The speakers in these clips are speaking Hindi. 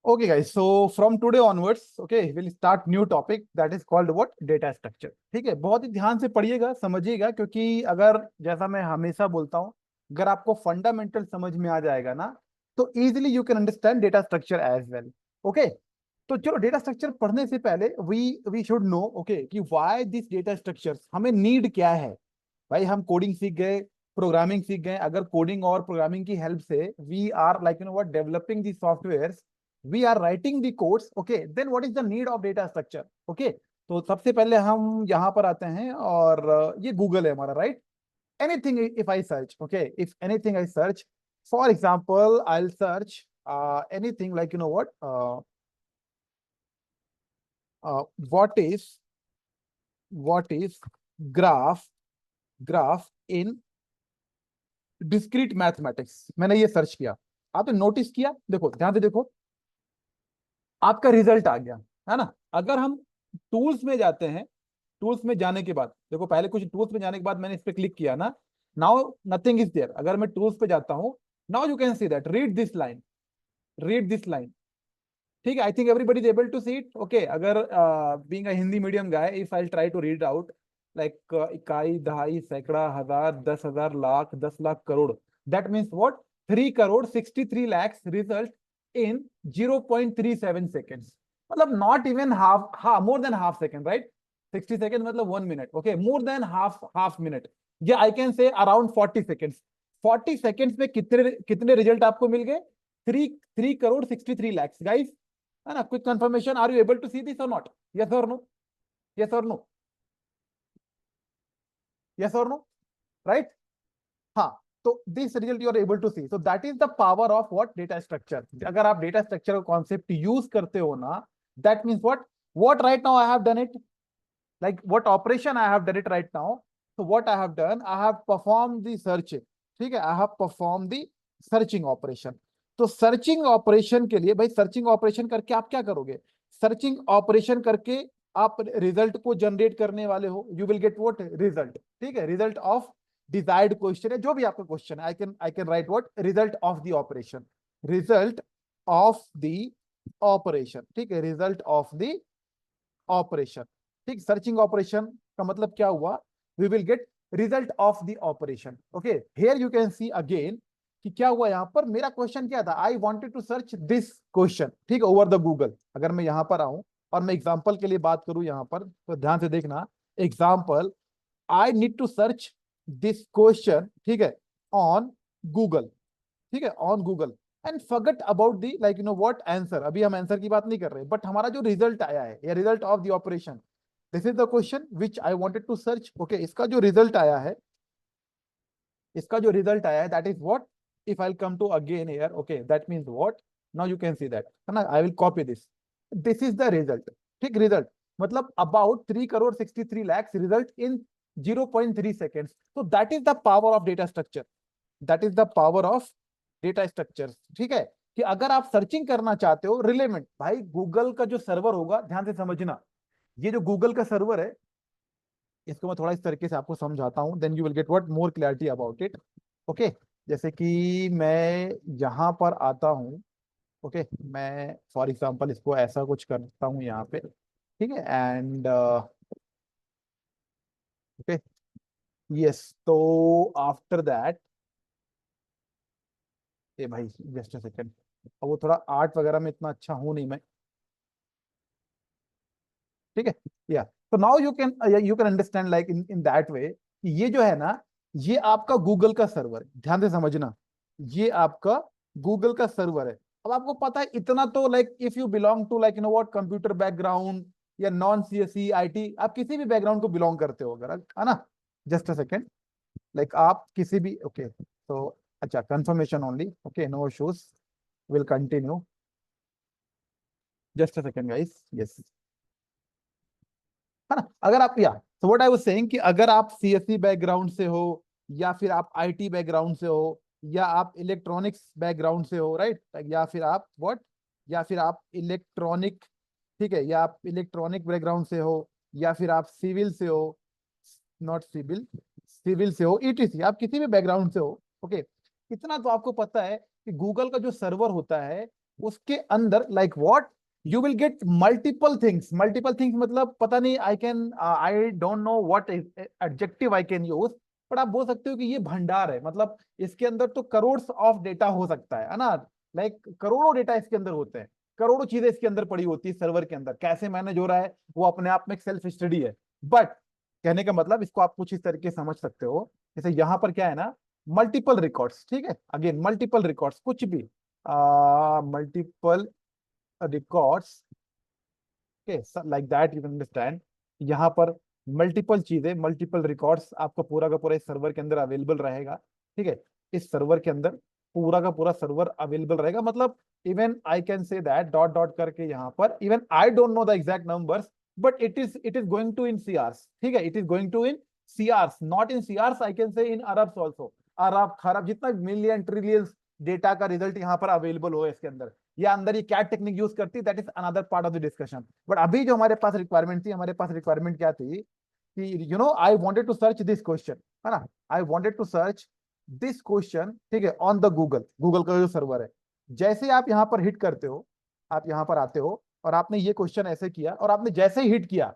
Okay, guys. So from today onwards, okay, we'll start new topic that is called what? Data structure. ठीक है, बहुत ही ध्यान से पढ़िएगा, समझिएगा, क्योंकि अगर जैसा मैं हमेशा बोलता हूँ, अगर आपको फंडामेंटल समझ में आ जाएगा ना, तो easily you can understand data structure as well. Okay, तो चलो डेटा स्ट्रक्चर पढ़ने से पहले वी शुड नो, ओके, कि व्हाई दिस डेटा स्ट्रक्चर्स, हमें नीड क्या है. भाई हम कोडिंग सीख गए, प्रोग्रामिंग सीख गए. अगर कोडिंग और प्रोग्रामिंग की हेल्प से we are like you know what developing the software, we are writing the codes, okay, then what is the need of data structure? Okay, तो सबसे पहले हम यहाँ पर आते हैं और ये गूगल है हमारा, right. Anything if I search, okay, if anything I search, for example I'll search anything like you know what is graph in discrete mathematics. मैंने ये सर्च किया, आपने नोटिस किया, देखो ध्यान से देखो, आपका रिजल्ट आ गया, है ना. अगर हम टूल्स में जाते हैं, टूल्स में जाने के बाद देखो, पहले कुछ टूल्स में जाने के बाद मैंने इस पे क्लिक किया ना, नाउ नथिंग इज देयर. अगर मैं टूल्स पे जाता हूं, now you can see that, read this line, read this line. ठीक है, I think everybody is able to see it. Okay, अगर being a Hindi medium guy, if I try to read out like इकाई, दहाई, सैकड़ा, हजार, 10,000, lakh, 10 lakh, crore, that means what? 3 crore 63 lakhs result in 0.37 seconds. मतलब not even more than half second, right? 60 seconds मतलब 1 minute. Okay, more than half minute. Yeah, I can say around 40 seconds. 40 seconds में कितने कितने रिजल्ट आपको मिल गए? 3 crore 63 lakhs, guys. है ना? Quick confirmation. Are you able to see this or not? Yes or no? Yes or no? Yes or no? Right? हाँ. तो this result you are able to see. So that is the power of what? Data structure. अगर आप डेटा स्ट्रक्चर का कॉन्सेप्ट यूज करते हो ना, that means what right now I have done it, like what operation I have done it right now. So what I have done, I have performed the search. ठीक है, I have performed the searching operation. तो सर्चिंग ऑपरेशन के लिए भाई, सर्चिंग ऑपरेशन करके आप क्या करोगे? सर्चिंग ऑपरेशन करके आप रिजल्ट को जनरेट करने वाले हो. You will get what? Result. ठीक है, रिजल्ट ऑफ डिजायर्ड क्वेश्चन है, जो भी आपका क्वेश्चन है. I can write what? Result of the operation, result of the operation. ठीक है, रिजल्ट ऑफ द ऑपरेशन. ठीक, सर्चिंग ऑपरेशन का मतलब क्या हुआ? We will get result of the operation. Okay, here you can see again कि क्या हुआ यहां पर. मेरा क्वेश्चन क्या था? I wanted to search this question, ठीक है, ओवर द गूगल. अगर मैं यहां पर आऊं और मैं एग्जांपल के लिए बात करूं यहां पर, तो ध्यान से देखना. Example, I need to search this question, ठीक है, ऑन गूगल. ठीक है, on Google, and forget about the like you know what answer. अभी हम आंसर की बात नहीं कर रहे, बट हमारा जो रिजल्ट आया है, या result of the operation, this is the question which I wanted to search. Okay, इसका जो रिजल्ट आया है, इसका जो रिजल्ट आया है, that is what? If I will come to again here, okay, that means what? Now you can see that, है ना. I will copy this. This is the result. ठीक, रिजल्ट मतलब about 3 crore 63 lakhs result in 0.3 seconds. तो that is the power of data structure. That is the power of data structure. ठीक है, कि अगर आप सर्चिंग करना चाहते हो रिलेवेंट, भाई गूगल का जो सर्वर होगा, ध्यान से समझना, ये जो गूगल का सर्वर है, इसको मैं थोड़ा इस तरीके से आपको समझाता हूं, then you will get what? More clarity about it. Okay, जैसे कि मैं यहां पर आता हूं. ओके, मैं फॉर एग्जांपल इसको ऐसा कुछ करता हूं यहाँ पे. ठीक है, एंड ओके, यस. तो आफ्टर दैट, ए भाई जस्ट अ सेकंड, अब वो थोड़ा आर्ट वगैरह में इतना अच्छा हूं नहीं मैं. ठीक है, या तो now you can understand like in that way कि ये जो है ना, ये आपका गूगल का सर्वर है. ध्यान से समझना, ये आपका गूगल का सर्वर है. अब आपको पता है इतना तो, like if you belong to like you know what computer background, या नॉन सीएसई आईटी, आप किसी भी बैकग्राउंड को बिलोंग करते हो अगर, है ना. जस्ट अ सेकेंड, लाइक आप किसी भी, ओके, तो अच्छा, confirmation only. Okay, no issues, will continue. Just a second guys. Yes, है ना. अगर आप, या so what I was saying कि अगर आप सीएसई बैकग्राउंड से हो, या फिर आप आईटी बैकग्राउंड से हो, या आप इलेक्ट्रॉनिक्स बैकग्राउंड से हो, राइट, या फिर आप व्हाट, या फिर आप इलेक्ट्रॉनिक, ठीक है, या आप इलेक्ट्रॉनिक बैकग्राउंड से हो, या फिर आप सिविल से हो, नॉट सिविल, सिविल से हो, ईटीसी, आप किसी भी बैकग्राउंड से हो. ओके, इतना तो आपको पता है कि गूगल का जो सर्वर होता है, उसके अंदर like what you will get multiple things मतलब पता नहीं, आई don't know what adjective I can use, but आप बोल सकते हो कि ये भंडार है, मतलब इसके अंदर तो करोड़ ऑफ डेटा हो सकता है ना, लाइक करोड़ों डेटा इसके अंदर होते हैं, करोड़ों चीजें इसके अंदर पड़ी होती है सर्वर के अंदर, कैसे मैनेज हो रहा है वो अपने आप में एक सेल्फ स्टडी है। बट कहने का मतलब इसको आप कुछ इस तरीके से समझ सकते हो, जैसे यहाँ पर क्या है ना, मल्टीपल रिकॉर्ड्स, ठीक है, अगेन मल्टीपल रिकॉर्ड्स, कुछ भी multiple records, like that you can understand. यहाँ पर मल्टीपल चीजें, मल्टीपल रिकॉर्ड्स आपका पूरा का पूरा इस सर्वर के अंदर अवेलेबल रहेगा, ठीक है, इस सर्वर के अंदर पूरा का पूरा सर्वर अवेलेबल रहेगा, मतलब even I can say that dot dot करके यहाँ पर, even I don't know the exact numbers, but it is going to in CRs, ठीक है, it is going to in CRs, not in CRs, I can say in अरब्स ऑल्सो, अरब खरब जितना मिलियन ट्रिलियंस डेटा का रिजल्ट यहाँ पर अवेलेबल हो इसके अंदर, या अंदर ये क्या टेक्निक यूज करती, that is another part of the discussion. But अभी जो हमारे पास रिक्वायरमेंट थी, हमारे पास रिक्वायरमेंट क्या थी कि I wanted to search this question, है ना, I wanted to search this question, ठीक है, ऑन द गूगल, गूगल का जो सर्वर है, जैसे आप यहाँ पर हिट करते हो, आप यहाँ पर आते हो और आपने ये क्वेश्चन ऐसे किया, और आपने जैसे ही हिट किया,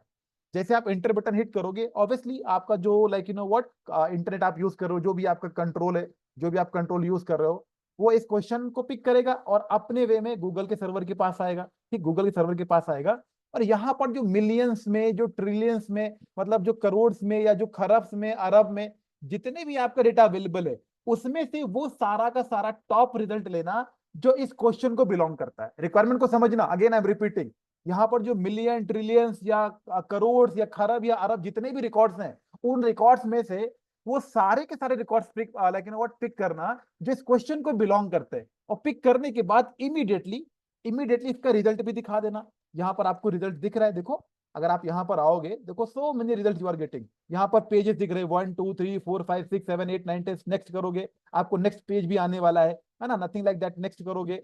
जैसे आप इंटर बटन हिट करोगे, ऑब्वियसली आपका जो लाइक व्हाट इंटरनेट आप यूज कर रहे हो, जो भी आपका कंट्रोल है, जो भी आप कंट्रोल यूज कर रहे हो, वो इस क्वेश्चन को पिक करेगा और अपने वे में गूगल के सर्वर के पास आएगा, ठीक, गूगल के सर्वर के पास आएगा, और यहाँ पर जो मिलियंस में, जो ट्रिलियंस में, मतलब जो करोड़ में या जो खरब्स में, अरब में जितने भी आपका डेटा अवेलेबल है, उसमें से वो सारा का सारा टॉप रिजल्ट लेना जो इस क्वेश्चन को बिलोंग करता है। रिक्वायरमेंट को समझना, अगेन आई एम रिपीटिंग, यहाँ पर जो मिलियन ट्रिलियंस या करोड़ या खरब या अरब जितने भी रिकॉर्ड्स हैं, उन रिकॉर्ड्स में से वो सारे के सारे records pick like what pick करना जो इस क्वेश्चन को बिलोंग करते हैं, और पिक करने के बाद इमीडिएटली इमीडिएटली इसका रिजल्ट भी दिखा देना। यहाँ पर आपको रिजल्ट दिख रहा है, देखो, अगर आप यहाँ पर आओगे, देखो so many result you are getting, यहाँ पर पेजेस दिख रहे हैं 1 2 3 4 5 6 7 8 9 10, नेक्स्ट करोगे आपको नेक्स्ट पेज भी आने वाला है ना, नथिंग लाइक दैट, नेक्स्ट करोगे,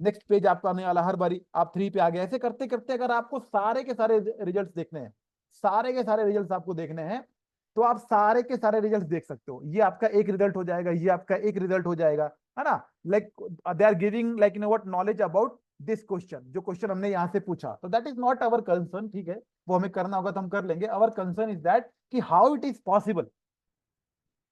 नेक्स्ट पेज आपका आने वाला, हर बारी आप 3 पे आ गए, ऐसे करते करते अगर आपको सारे के सारे रिजल्ट्स देखने हैं, सारे के सारे रिजल्ट्स आपको देखने हैं, तो आप सारे के सारे रिजल्ट्स देख सकते हो, ये आपका एक रिजल्ट हो जाएगा, ये आपका एक रिजल्ट हो जाएगा, है ना, like they are giving like what knowledge about this question, जो क्वेश्चन हमने यहाँ से पूछा, तो that is not our concern, ठीक है, वो हमें करना होगा तो हम कर लेंगे, अवर कंसर्न इज दैट कि हाउ इट इज पॉसिबल,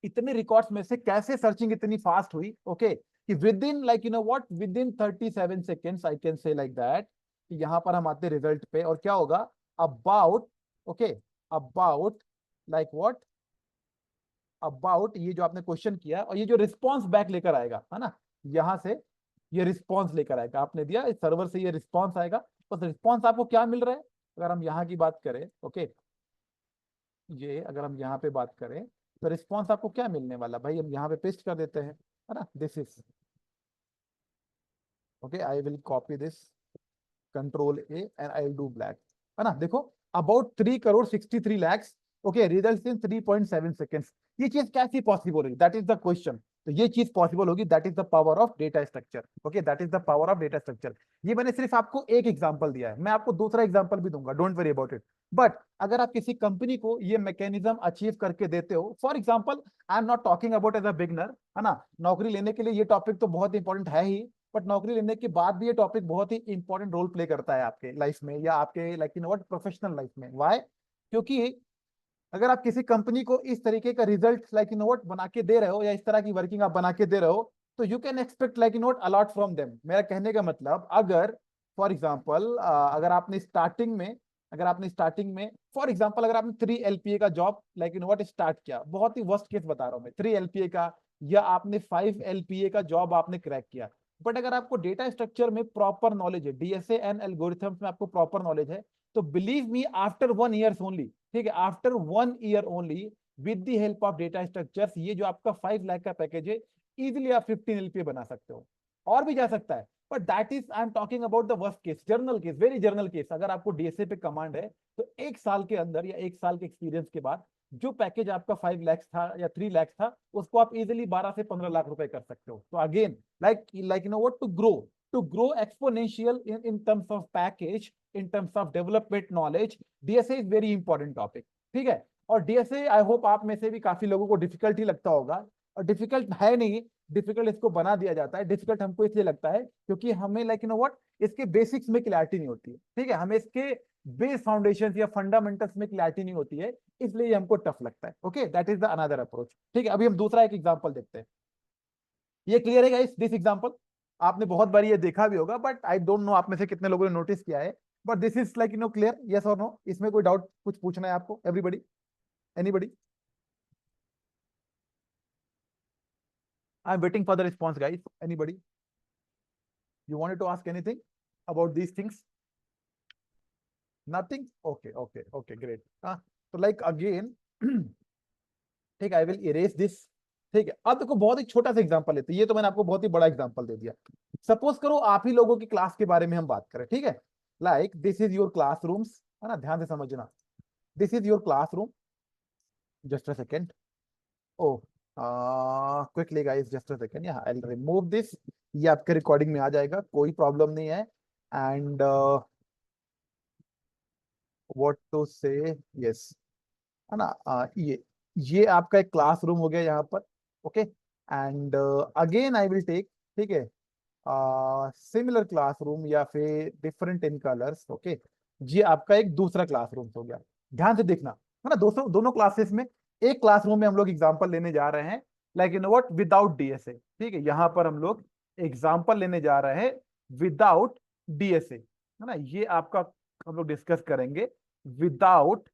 इतने रिकॉर्ड्स में से कैसे सर्चिंग इतनी फास्ट हुई, ओके, कि with in like what with in 37 seconds I can से लाइक दैट, कि यहां पर हम आते रिजल्ट पे और क्या होगा, about, okay, about like what, about ये जो आपने क्वेश्चन किया और ये जो रिस्पॉन्स बैक लेकर आएगा, है ना, यहां से ये रिस्पॉन्स लेकर आएगा, आपने दिया इस सर्वर से ये रिस्पॉन्स आएगा, तो रिस्पॉन्स आपको क्या मिल रहा है, अगर हम यहाँ की बात करें, ओके, ये अगर हम यहाँ पे बात करें तो रिस्पॉन्स आपको क्या मिलने वाला, भाई हम यहाँ पे पेस्ट कर देते हैं, है ना, this is okay, I will copy this, control A and I will do black, है ना, देखो about 3 crore 63 lakh, okay, result in 3.7 seconds, ये चीज कैसी पॉसिबल होगी, दैट इज द क्वेश्चन, तो ये चीज पॉसिबल होगी, that is the power of data structure, okay, that is the power of data structure. ये मैंने सिर्फ आपको एक एग्जांपल दिया है, मैं आपको दूसरा एग्जांपल भी दूंगा, don't worry about it, but अगर आप किसी कंपनी को ये मैकेनिज्म अचीव करके देते हो, for example I am not talking about as a beginner, है ना, नौकरी लेने के लिए ये टॉपिक तो बहुत इंपॉर्टेंट है ही, बट नौकरी लेने के बाद भी ये टॉपिक बहुत ही इंपॉर्टेंट रोल प्ले करता है आपके लाइफ में या आपके लाइक व्हाट प्रोफेशनल लाइफ में, व्हाई, क्योंकि अगर आप किसी कंपनी को इस तरीके का रिजल्ट लाइक व्हाट बना के दे रहे हो या इस तरह की वर्किंग आप बना के दे रहे हो, तो you can expect like what a lot from them. मेरा कहने का मतलब, अगर फॉर एग्जांपल अगर आपने स्टार्टिंग में फॉर एग्जांपल अगर आपने 3 LPA का जॉब लाइक व्हाट स्टार्ट किया, बहुत ही वर्स्ट केस बता रहा हूं मैं, 3 LPA का, या आपने 5 LPA का जॉब आपने क्रैक किया, बट अगर आपको डेटा स्ट्रक्चर में प्रॉपर नॉलेज है, डीएसए एंड एल्गोरिथम्स में आपको प्रॉपर नॉलेज है, तो believe me after 1 year only, ठीक है, after 1 year only, with the help of data structures, ये जो आपका 5 लाख का पैकेज है, इजिली आप 15 LPA बना सकते हो, और भी जा सकता है, but that is I am talking about the worst case, journal case, very journal case, अगर आपको डीएसए पे कमांड है, तो 1 साल के अंदर या 1 साल के एक्सपीरियंस के बाद जो पैकेज आपका 5 लाख था या 3 लाख था, उसको आप इजिली 12 से 15 लाख रुपए कर सकते हो। तो again like what to grow exponential in terms of package, in terms of development knowledge, DSA is very important topic, ठीक है, और डीएसए आई होप आप में से भी काफी लोगों को डिफिकल्टी लगता होगा, और डिफिकल्ट है नहीं, डिफिकल्ट इसको बना दिया जाता है। डिफिकल्ट हमको इसलिए लगता है क्योंकि हमें लाइक यू नो व्हाट, इसके बेसिक्स में क्लैरिटी नहीं होती है, ठीक है, हमें इसके बेस फाउंडेशन या फंडामेंटल्स में क्लैरिटी नहीं होती है, इसलिए हमको टफ लगता है। Okay, that is the another approach. ठीक है, अभी हम दूसरा एक एग्जांपल देखते हैं। ये क्लियर है गाइस दिस एग्जांपल? आपने बहुत बार ये देखा भी होगा, बट आई डोंट नो आप में से कितने लोगों ने नोटिस किया है, but this is like you no clear, yes और नो? इसमें कोई डाउट कुछ पूछना है आपको? Everybody, anybody? I am waiting for the response guys, anybody? You wanted to ask anything about these things? Nothing? Okay, okay, okay, great. So like again, ठीक है, आई विल इरेज दिस। ठीक है, अब देखो बहुत ही छोटा सा एग्जांपल लेते हैं, ये तो मैंने आपको बहुत ही बड़ा एग्जांपल दे दिया। सपोज करो आप ही लोगों की क्लास के बारे में हम बात करें, ठीक है, like this is your classrooms, है ना, ध्यान से समझना, this is your classroom, just a second, oh quickly guys, just a second, I will remove this, ये आपके रिकॉर्डिंग में आ जाएगा, कोई प्रॉब्लम नहीं है। एंड व्हाट टू से, यस, है ना, ये आपका एक क्लासरूम हो गया यहाँ पर। Okay, and again I will take, ठीक है, सिमिलर क्लासरूम या फिर डिफरेंट इन कलर्स। ओके, ये आपका एक दूसरा क्लासरूम हो गया। ध्यान से देखना, है ना दोस्तों, दोनों क्लासेस में एक क्लासरूम में हम लोग एग्जांपल लेने जा रहे हैं, like you know what, without DSA. ठीक है, यहाँ पर हम लोग एग्जांपल लेने जा रहे हैं विदाउट डीएसए, है ना, ये आपका हम लोग डिस्कस करेंगे विदाउट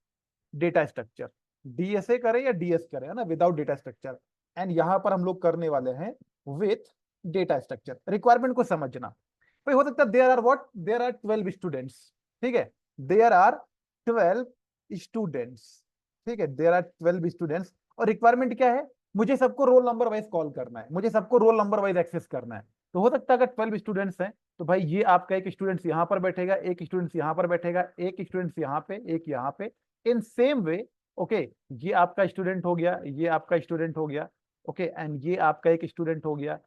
डेटा स्ट्रक्चर। डीएसए करें या डीएस करें, है ना, विदाउट डेटा स्ट्रक्चर। एंड यहां पर हम लोग करने वाले हैं विथ डेटा स्ट्रक्चर। रिक्वायरमेंट को समझना भाई, हो सकता है there are what, there are 12 students, ठीक है, देयर आर 12 स्टूडेंट्स, ठीक है, देयर आर 12 स्टूडेंट्स, और रिक्वायरमेंट क्या है, मुझे सबको रोल नंबर वाइज कॉल करना है, मुझे सबको रोल नंबर वाइज एक्सेस करना है। तो हो सकता है अगर 12 स्टूडेंट्स हैं तो भाई ये आपका एक स्टूडेंट्स यहाँ पर बैठेगा, एक स्टूडेंट्स यहाँ पर बैठेगा, एक स्टूडेंट्स यहाँ पे, एक यहाँ पे, इन सेम वे। ओके, ये आपका स्टूडेंट हो गया, ये आपका स्टूडेंट हो गया। ओके, एंड ये आपका एक स्टूडेंट हो गया,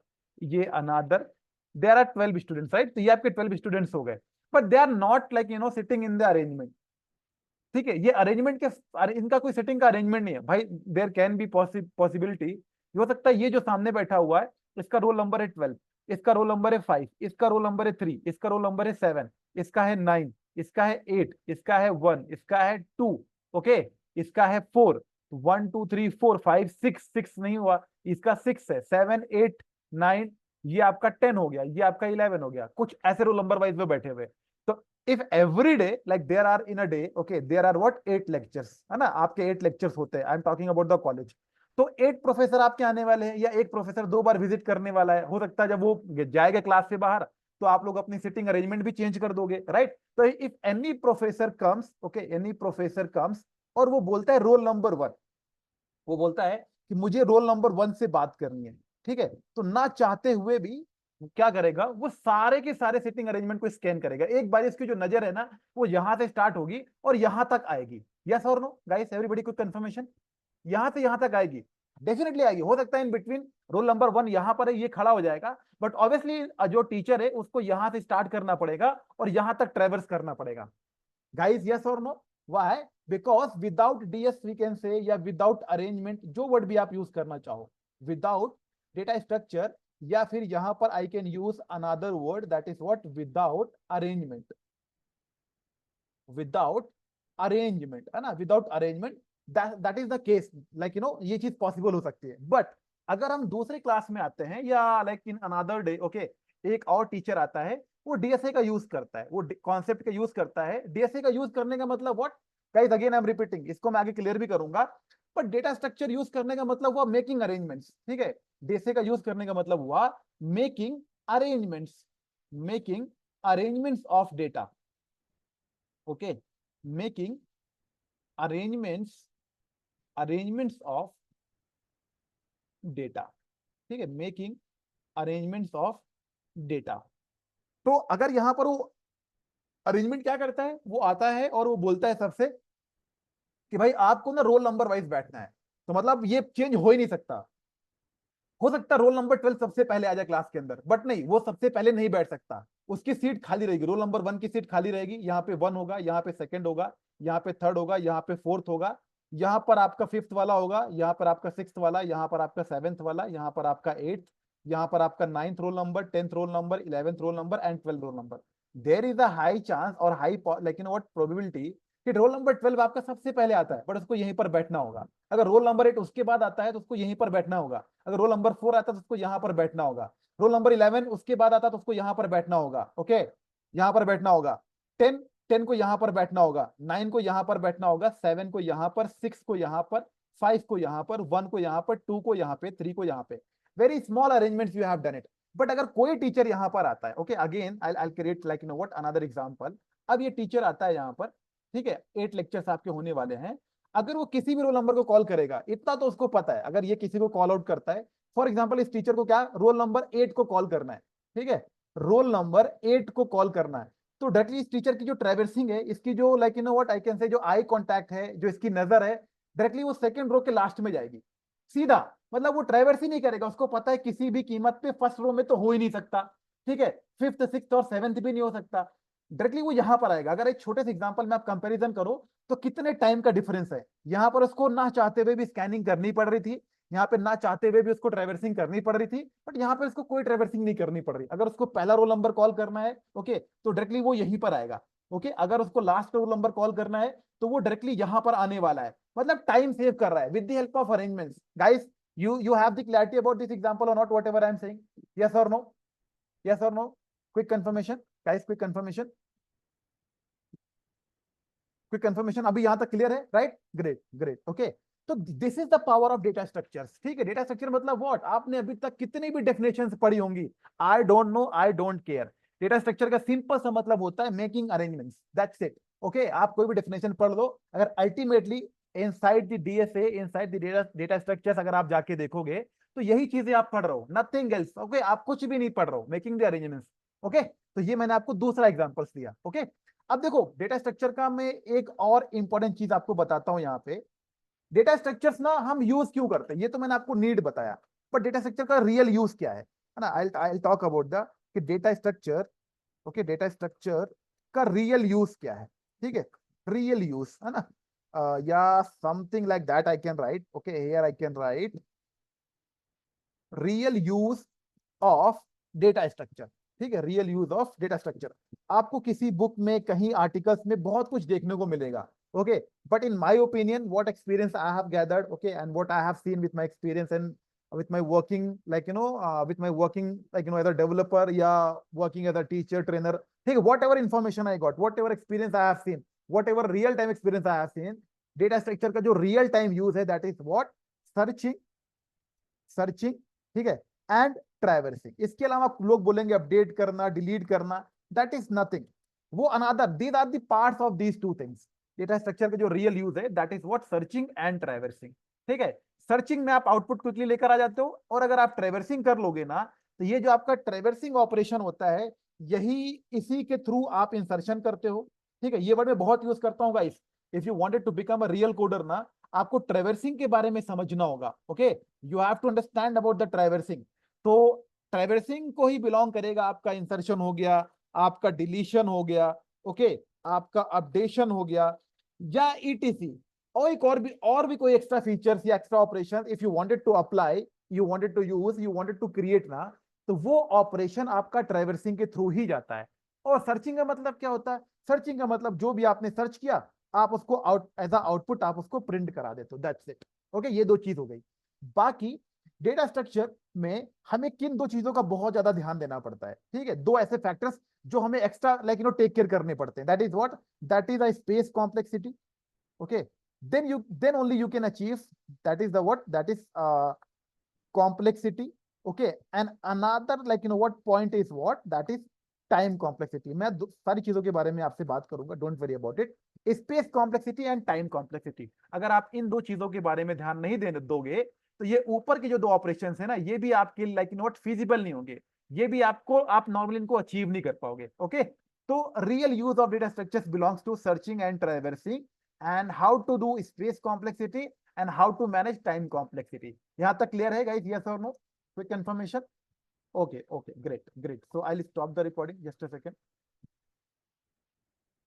ये another, there are 12 students, right, तो ये आपके 12 स्टूडेंट्स हो गए, but they are not like you know sitting in the arrangement. ठीक है, ये अरेंजमेंट के, इनका कोई सेटिंग का अरेंजमेंट नहीं है भाई, देयर कैन बी पॉसिबिलिटी, हो सकता है ये जो सामने बैठा हुआ है इसका रोल नंबर है 12, इसका रोल नंबर है 5, इसका रोल नंबर है 3, इसका रोल नंबर है 7, इसका है 9, इसका है 8, इसका है 1, इसका है 2, ओके, इसका है 4, 1 2 3 4 5 6, 6 नहीं हुआ, इसका 6 है, 7 8 9, ये आपका 10 हो गया, ये आपका 11 हो गया, कुछ ऐसे रोल नंबर वाइज में बैठे हुए। तो if every day like there are in a day, okay, there are what 8 lectures, है ना, आपके 8 लेक्चर्स होते हैं, I am talking about the college. तो 8 प्रोफेसर आपके आने वाले हैं, या एक प्रोफेसर 2 बार विजिट करने वाला है, हो सकता है जब वो जाएगा क्लास से बाहर तो आप लोग अपनी सिटिंग अरेंजमेंट भी चेंज कर दोगे, राइट। तो if any professor comes, okay, any professor comes और वो बोलता है रोल नंबर 1, वो बोलता है कि मुझे रोल नंबर 1 से बात करनी है, ठीक है, तो ना चाहते हुए भी वो क्या करेगा, वो सारे के सारे सिटिंग अरेंजमेंट को स्कैन करेगा, एक बार इसकी जो नजर है ना वो यहां से स्टार्ट होगी और यहां तक आएगी। यस और no guys, everybody quick confirmation, यहां से यहां तक आएगी, डेफिनेटली आएगी। हो सकता है इन बिटवीन रोल नंबर 1 यहां पर है, ये खड़ा हो जाएगा, बट ऑब्वियसली जो टीचर है उसको यहां से स्टार्ट करना पड़ेगा और यहां तक ट्रेवर्स करना पड़ेगा। गाइस यस और no? Why? Because without DS we can say, या विदाउट अरेंजमेंट, जो वर्ड भी आप यूज करना चाहो, विदाउट डेटा स्ट्रक्चर, या फिर यहां पर I can use another word that is what, without arrangement, without arrangement, है ना, without arrangement, that is the case, like you no ये चीज पॉसिबल हो सकती है। बट अगर हम दूसरे क्लास में आते हैं या like in another day, okay, एक और टीचर आता है, वो डीएसए का यूज करता है, वो कॉन्सेप्ट का यूज करता है। डीएसए का यूज करने का मतलब what guys, again I am repeating, इसको मैं आगे क्लियर भी करूंगा, बट डेटा स्ट्रक्चर यूज करने का मतलब हुआ मेकिंग अरेंजमेंट्स, ठीक है, डीएसए का यूज करने का मतलब हुआ making arrangements, making arrangements of data, okay, making arrangements of data, ठीक है, मेकिंग अरेंजमेंट्स ऑफ डेटा। तो अगर यहां पर वो अरेंजमेंट क्या करता है, वो आता है और वो बोलता है सबसे कि भाई आपको ना रोल नंबर वाइज बैठना है, तो मतलब ये चेंज हो ही नहीं सकता। हो सकता है रोल नंबर 12 सबसे पहले आ जाए क्लास के अंदर, बट नहीं, वो सबसे पहले नहीं बैठ सकता, उसकी सीट खाली रहेगी, रोल नंबर 1 की सीट खाली रहेगी, यहाँ पे 1 होगा, यहाँ पे सेकंड होगा, यहाँ पे थर्ड होगा, यहाँ पे फोर्थ होगा, यहाँ पर आपका 5th वाला होगा, यहाँ पर आपका 6th वाला, यहाँ पर आपका 7th वाला, यहाँ पर आपका 8th, यहाँ पर आपका 9th roll number, 10th roll number, 11th roll number and 12th roll number. There is a high chance और हाई लेकिन व्हाट प्रोबेबिलिटी कि रोल नंबर 12 आपका सबसे पहले आता है, बट उसको यहीं पर बैठना होगा। अगर रोल नंबर 8 उसके बाद आता है तो उसको यहीं पर बैठना होगा। अगर रोल नंबर 4 आता है तो उसको यहाँ पर बैठना होगा। रोल नंबर 11 उसके बाद आता है तो उसको यहाँ पर बैठना होगा। ओके, यहाँ पर बैठना होगा। 10 को यहाँ पर बैठना होगा, 9 को यहाँ पर बैठना होगा, 7 को यहाँ पर, 6 को यहाँ पर, 5 को यहाँ पर, 1 को यहाँ पर, 2 को यहाँ पे, 3 को यहाँ पे। Very small arrangements you have done it. But अगर कोई टीचर यहाँ पर आता है, okay again I create like what another example. अब ये टीचर आता है यहाँ पर, ठीक है, 8 लेक्चर्स आपके होने वाले हैं। अगर वो किसी भी रोल नंबर को कॉल करेगा, इतना तो उसको पता है, अगर ये किसी को कॉल आउट करता है, फॉर एग्जाम्पल इस टीचर को क्या रोल नंबर 8 को कॉल करना है, ठीक है, रोल नंबर 8 को कॉल करना है, तो डायरेक्टली इस टीचर की जो ट्रैवर्सिंग है, इसकी जो लाइक व्हाट आई कैन से जो आई कॉन्टैक्ट है, जो इसकी नजर है, डायरेक्टली वो सेकंड रो के लास्ट में जाएगी सीधा। मतलब वो ट्रैवर्स ही नहीं करेगा, उसको पता है किसी भी कीमत पे फर्स्ट रो में तो हो ही नहीं सकता, ठीक है, 5th 6th और 7th भी नहीं हो सकता, डायरेक्टली वो यहां पर आएगा। अगर एक छोटे से एग्जांपल में आप कंपैरिजन करो तो कितने टाइम का डिफरेंस है। यहां पर उसको ना चाहते हुए भी स्कैनिंग करनी पड़ रही थी, यहाँ पे ना चाहते हुए भी उसको ट्रैवर्सिंग करनी पड़ रही थी, बट यहाँ पे उसको कोई ट्रैवर्सिंग नहीं करनी पड़ रही। अगर उसको पहला रोल नंबर कॉल करना है, ओके, तो डायरेक्टली वो यहीं पर आएगा। ओके, अगर उसको लास्ट रोल नंबर कॉल करना है तो वो डायरेक्टली यहां पर आने वाला है। मतलब टाइम सेव कर रहा है with the help of arrangements. Guys, you have the clarity about this example or not, whatever I am saying? Yes or no? Yes or no? Quick confirmation, guys, quick confirmation, quick confirmation। अभी यहां तक क्लियर है, राइट? Great great, okay. तो this is the power of data structures, ठीक है। डेटा स्ट्रक्चर मतलब व्हाट, आपने अभी तक कितनी भी डेफिनेशंस पढ़ी होंगी, आई don't no, I don't care. Data structure का सिंपल सा मतलब होता है making arrangements, that's it. Okay, आप कोई भी डेफिनेशन पढ़ लो, अगर ultimately inside the DSA, inside the data structures अगर आप जाके देखोगे तो यही चीजें आप पढ़ रहे हो, नथिंग एल्स। ओके, आप कुछ भी नहीं पढ़ रहे हो, मेकिंग द अरेंजमेंट्स। ओके, तो ये मैंने आपको दूसरा एग्जांपल्स दिया। ओके, अब देखो डेटा स्ट्रक्चर का मैं एक और इंपॉर्टेंट चीज आपको बताता हूं यहाँ पे। डेटा स्ट्रक्चर्स ना हम यूज क्यों करते हैं, ये तो मैंने आपको नीड बताया, पर डेटा स्ट्रक्चर का रियल यूज क्या है ना। आई टॉक अबाउट द कि data structure, okay, data structure का रियल यूज क्या है, ठीक है, रियल यूज है ना, या something like that I can right. Okay, here I can right real use of data structure, ठीक है, real use of data structure. आपको किसी बुक में, कहीं आर्टिकल्स में बहुत कुछ देखने को मिलेगा, okay, but in my opinion what experience I have gathered, okay, and what I have seen with my experience and with my working like with my working like either developer या working as a teacher trainer, ठीक है, whatever information I got, whatever experience I have seen, whatever real time experience I have seen, data structure का जो real time use है that is what searching, searching, ठीक है, एंड ट्रैवर्सिंग। इसके अलावा लोग बोलेंगे अपडेट करना, डिलीट करना, दैट इज नथिंग, वो another, these are the parts of these two things. Data structure का जो रियल यूज है that is what searching and traversing, ठीक है। सर्चिंग में आप आउटपुट क्विकली लेकर आ जाते हो, और अगर आप ट्रैवर्सिंग कर लोगे ना, तो ये जो आपका ट्रैवर्सिंग ऑपरेशन होता है, यही इसी के थ्रू आप इंसर्शन करते हो, ठीक है। ये वर्ड मैं बहुत यूज करता हूँ guys. If you wanted to become a real coder ना, आपको ट्रैवर्सिंग के बारे में समझना होगा। ओके, you have to understand about the traversing. तो ट्रैवर्सिंग को ही बिलोंग करेगा आपका इंसर्शन हो गया, आपका डिलीशन हो गया, ओके, आपका अपडेशन हो गया, या ईटीसी, और एक और भी कोई एक्स्ट्रा फीचर्स या extra operation if you wanted to apply, you wanted to use, you wanted to create ना, तो वो ऑपरेशन आपका ट्रैवर्सिंग के थ्रू ही जाता है। और सर्चिंग का मतलब क्या होता है? सर्चिंग का मतलब जो भी आपने सर्च किया, आप उसको आउट एज अ आउटपुट आप उसको प्रिंट करा देते हो, दैट्स इट। ओके, ये दो चीज हो गई। बाकी डेटा स्ट्रक्चर में हमें किन दो चीजों का बहुत ज्यादा ध्यान देना पड़ता है, ठीक है, दो ऐसे फैक्टर्स जो हमें एक्स्ट्रा लाइक टेक केयर करने पड़ते हैं, that is what, that is a space complexity, okay, then only you can achieve, that is the what, that is complexity, okay, and another like what point is what, that is time complexity. मैं सारी चीजों के बारे में आपसे बात करूंगा, don't worry about it. Space complexity and time complexity, अगर आप इन दो चीजों के बारे में ध्यान नहीं देने दोगे, तो ये ऊपर के जो दो ऑपरेशंस है ना, ये भी आपके लाइक नॉट फिजिबल नहीं होंगे, ये भी आपको, आप नॉर्मली इनको अचीव नहीं कर पाओगे। ओके, तो real use of data structures belongs to searching and traversing, and how to do space complexity and how to manage time complexity. यहां तक क्लियर है गाइस? यस और no? Quick confirmation? Okay, okay, great, great. So I'll stop the recording just a second.